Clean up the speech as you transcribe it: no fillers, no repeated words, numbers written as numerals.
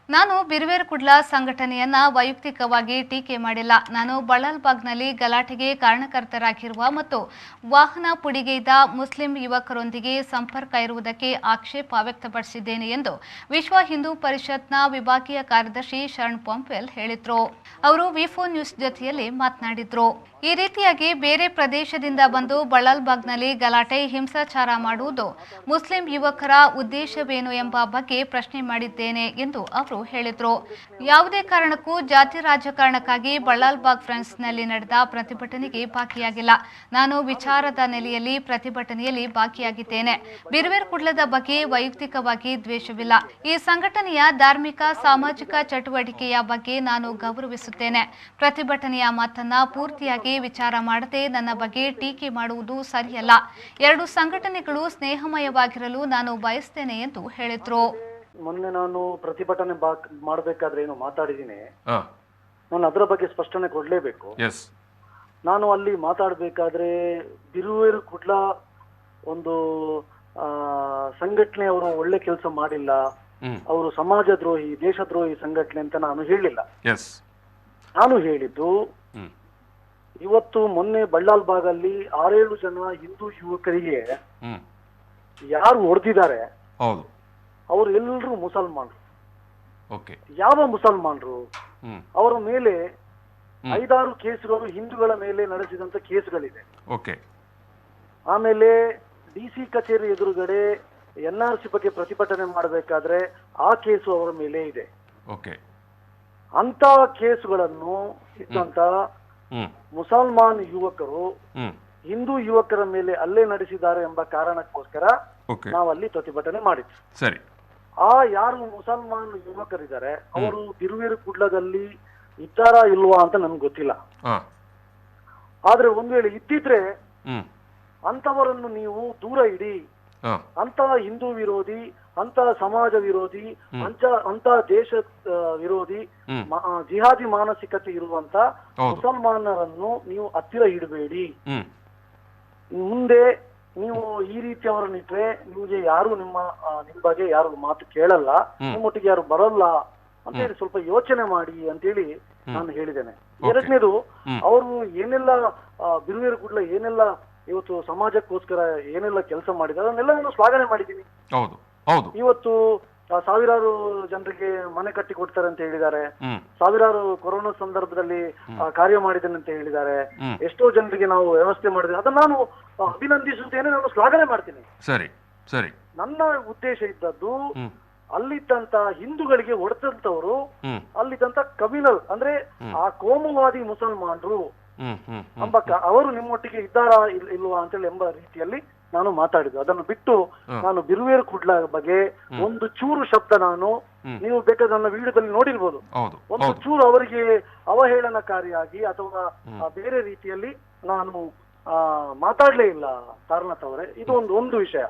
ನಾನು ಬಿರುವೇರು ಕುಡ್ಲ ಸಂಘಟನೆಯನ್ನ ವೈಯಕ್ತಿಕವಾಗಿ ಟೀಕೆ ಮಾಡಿಲ್ಲ. ನಾನು ಬಳ್ಳಾಲ್ಬಾಗ್ನಲ್ಲಿ ಗಲಾಟೆಗೆ ಕಾರಣಕರ್ತರಾಗಿರುವ ಮತ್ತು ವಾಹನ ಪುಡಿಗೆಯ್ದ ಮುಸ್ಲಿಂ ಯುವಕರೊಂದಿಗೆ ಸಂಪರ್ಕ ಇರುವುದಕ್ಕೆ ಆಕ್ಷೇಪ ವ್ಯಕ್ತಪಡಿಸಿದ್ದೇನೆ ಎಂದು ವಿಶ್ವ ಹಿಂದೂ ಪರಿಷತ್ನ ವಿಭಾಗೀಯ ಕಾರ್ಯದರ್ಶಿ ಶರಣ್ ಪಂಪೆಲ್ ಹೇಳಿದ್ರು. ಅವರು ವಿ4 ನ್ಯೂಸ್ ಜೊತೆಯಲ್ಲಿ ಮಾತನಾಡಿದ್ರು. ಈ ರೀತಿಯಾಗಿ ಬೇರೆ ಪ್ರದೇಶದಿಂದ ಬಂದು ಬಳ್ಳಾಲ್ಬಾಗ್ನಲ್ಲಿ ಗಲಾಟೆ ಹಿಂಸಾಚಾರ ಮಾಡುವುದು ಮುಸ್ಲಿಂ ಯುವಕರ ಉದ್ದೇಶವೇನು ಎಂಬ ಬಗ್ಗೆ ಪ್ರಶ್ನೆ ಮಾಡಿದ್ದೇನೆ ಎಂದು ಅವರು ಹೇಳಿದ್ರು. ಯಾವುದೇ ಕಾರಣಕ್ಕೂ ಜಾತಿ ರಾಜಕಾರಣಕ್ಕಾಗಿ ಬಳ್ಳಾಲ್ಬಾಗ್ ಫ್ರೆಂಡ್ಸ್ನಲ್ಲಿ ನಡೆದ ಪ್ರತಿಭಟನೆಗೆ ಭಾಗಿಯಾಗಿಲ್ಲ. ನಾನು ವಿಚಾರದ ನೆಲೆಯಲ್ಲಿ ಪ್ರತಿಭಟನೆಯಲ್ಲಿ ಭಾಗಿಯಾಗಿದ್ದೇನೆ. ಬಿರುವೇರು ಕುಡ್ಲದ ಬಗ್ಗೆ ವೈಯಕ್ತಿಕವಾಗಿ ದ್ವೇಷವಿಲ್ಲ. ಈ ಸಂಘಟನೆಯ ಧಾರ್ಮಿಕ ಸಾಮಾಜಿಕ ಚಟುವಟಿಕೆಯ ಬಗ್ಗೆ ನಾನು ಗೌರವಿಸುತ್ತೇನೆ. ಪ್ರತಿಭಟನೆಯ ಮಾತನ್ನ ಪೂರ್ತಿಯಾಗಿ ವಿಚಾರ ಮಾಡದೆ ನನ್ನ ಬಗ್ಗೆ ಟೀಕೆ ಮಾಡುವುದು ಸರಿಯಲ್ಲ. ಎರಡು ಸಂಘಟನೆಗಳು ಸ್ನೇಹಮಯವಾಗಿರಲು ನಾನು ಬಯಸ್ತೇನೆ ಎಂದು ಹೇಳಿದ್ರು. ಮೊನ್ನೆ ನಾನು ಪ್ರತಿಭಟನೆ ಮಾಡಬೇಕಾದ್ರೆ ಏನು ಮಾತಾಡಿದ್ದೀನಿ, ನಾನು ಅದರ ಬಗ್ಗೆ ಸ್ಪಷ್ಟನೆ ಕೊಡ್ಲೇಬೇಕು. ನಾನು ಅಲ್ಲಿ ಮಾತಾಡಬೇಕಾದ್ರೆ ಬಿರುವೇರು ಕುಡ್ಲ ಒಂದು ಸಂಘಟನೆ ಅವರು ಒಳ್ಳೆ ಕೆಲಸ ಮಾಡಿಲ್ಲ, ಅವರು ಸಮಾಜ ದ್ರೋಹಿ ದೇಶದ್ರೋಹಿ ಸಂಘಟನೆ ಅಂತ ನಾನು ಹೇಳಿಲ್ಲ. ನಾನು ಹೇಳಿದ್ದು ಇವತ್ತು ಮೊನ್ನೆ ಬಳ್ಳಾಲ್ಬಾಗಲ್ಲಿ 6-7 ಜನ ಹಿಂದೂ ಯುವಕರಿಗೆ ಯಾರು ಹೊಡೆದಿದ್ದಾರೆ ಅವರು ಎಲ್ಲರೂ ಮುಸಲ್ಮಾನರು. ಯಾವ ಮುಸಲ್ಮಾನರು? ಅವರ ಮೇಲೆ 5-6 ಕೇಸುಗಳು ಹಿಂದೂಗಳ ಮೇಲೆ ನಡೆಸಿದಂತ ಕೇಸುಗಳಿದೆ. ಆಮೇಲೆ ಡಿಸಿ ಕಚೇರಿ ಎದುರುಗಡೆ NRC ಬಗ್ಗೆ ಪ್ರತಿಭಟನೆ ಮಾಡಬೇಕಾದ್ರೆ ಆ ಕೇಸು ಅವರ ಮೇಲೆ ಇದೆ. ಅಂತ ಕೇಸುಗಳನ್ನು ಇದ್ದಂತ ಮುಸಲ್ಮಾನ್ ಯುವಕರು ಹಿಂದೂ ಯುವಕರ ಮೇಲೆ ಹಲ್ಲೆ ನಡೆಸಿದ್ದಾರೆ ಎಂಬ ಕಾರಣಕ್ಕೋಸ್ಕರ ನಾವಲ್ಲಿ ಪ್ರತಿಭಟನೆ ಮಾಡಿದ್ವಿ. ಸರಿ, ಆ ಯಾರು ಮುಸಲ್ಮಾನ್ ಯುವಕರಿದ್ದಾರೆ ಅವರು ಬಿರುವೇರು ಕುಡ್ಲದಲ್ಲಿ ಇದ್ದಾರಾ ಇಲ್ವಾ ಅಂತ ನನ್ಗೆ ಗೊತ್ತಿಲ್ಲ. ಆದ್ರೆ ಒಂದ್ ವೇಳೆ ಇದ್ದಿದ್ರೆ ಅಂತವರನ್ನು ನೀವು ದೂರ ಇಡಿ. ಅಂತ ಹಿಂದೂ ವಿರೋಧಿ, ಅಂತ ಸಮಾಜ ವಿರೋಧಿ, ಅಂತ ದೇಶ ವಿರೋಧಿ, ಜಿಹಾದಿ ಮಾನಸಿಕತೆ ಇರುವಂತ ಮುಸಲ್ಮಾನರನ್ನು ನೀವು ಹತ್ತಿರ ಇಡಬೇಡಿ. ಮುಂದೆ ನೀವು ಈ ರೀತಿ ಅವರನ್ನಿಟ್ರೆ ನಿಮ್ಗೆ ಯಾರು ನಿಮ್ಮ ಬಗ್ಗೆ ಯಾರು ಮಾತು ಕೇಳಲ್ಲ, ನಿಮ್ಮೊಟ್ಟಿಗೆ ಯಾರು ಬರಲ್ಲ ಅಂತ ಹೇಳಿ ಸ್ವಲ್ಪ ಯೋಚನೆ ಮಾಡಿ ಅಂತೇಳಿ ನಾನು ಹೇಳಿದ್ದೇನೆ. ಎರಡನೇದು, ಅವರು ಏನೆಲ್ಲ ಬಿರುವೇರು ಕುಡ್ಲ ಏನೆಲ್ಲ ಇವತ್ತು ಸಮಾಜಕ್ಕೋಸ್ಕರ ಏನೆಲ್ಲ ಕೆಲಸ ಮಾಡಿದ್ದಾರೆ ಅದನ್ನೆಲ್ಲ ನಾನು ಶ್ಲಾಘನೆ ಮಾಡಿದ್ದೀನಿ. ಇವತ್ತು ಸಾವಿರಾರು ಜನರಿಗೆ ಮನೆ ಕಟ್ಟಿ ಕೊಡ್ತಾರೆ ಅಂತ ಹೇಳಿದ್ದಾರೆ, ಸಾವಿರಾರು ಕೊರೋನಾ ಸಂದರ್ಭದಲ್ಲಿ ಕಾರ್ಯ ಮಾಡಿದ್ದೇನೆ ಅಂತ ಹೇಳಿದ್ದಾರೆ, ಎಷ್ಟೋ ಜನರಿಗೆ ನಾವು ವ್ಯವಸ್ಥೆ ಮಾಡಿದ್ದೇವೆ, ಅದನ್ನ ನಾನು ಅಭಿನಂದಿಸುತ್ತೇನೆ, ನಾನು ಶ್ಲಾಘನೆ ಮಾಡ್ತೀನಿ. ಸರಿ ಸರಿ, ನನ್ನ ಉದ್ದೇಶ ಇದ್ದದ್ದು ಅಲ್ಲಿದ್ದಂತ ಹಿಂದೂಗಳಿಗೆ ಹೊಡೆದಂತವರು ಅಲ್ಲಿದ್ದಂತ ಕಮ್ಯುನಲ್ ಅಂದ್ರೆ ಆ ಕೋಮುವಾದಿ ಮುಸಲ್ಮಾನರು ಎಂಬ ಅವರು ನಿಮ್ಮೊಟ್ಟಿಗೆ ಇದ್ದಾರಾ ಇಲ್ವಾ ಅಂತೇಳಿ ಎಂಬ ರೀತಿಯಲ್ಲಿ ನಾನು ಮಾತಾಡಿದ್ದು. ಅದನ್ನು ಬಿಟ್ಟು ನಾನು ಬಿರುವೇರು ಕುಡ್ಲ ಬಗ್ಗೆ ಒಂದು ಚೂರು ಶಬ್ದ ನೀವು ಬೇಕಾದ್ರೆ ನನ್ನ ವಿಡಿಯೋದಲ್ಲಿ ನೋಡಿರ್ಬೋದು, ಒಂದು ಚೂರು ಅವರಿಗೆ ಅವಹೇಳನಕಾರಿಯಾಗಿ ಅಥವಾ ಬೇರೆ ರೀತಿಯಲ್ಲಿ ನಾನು ಮಾತಾಡ್ಲೇ ಇಲ್ಲ ತಾರನಾಥ್ ಅವರೇ. ಇದು ಒಂದು ವಿಷಯ.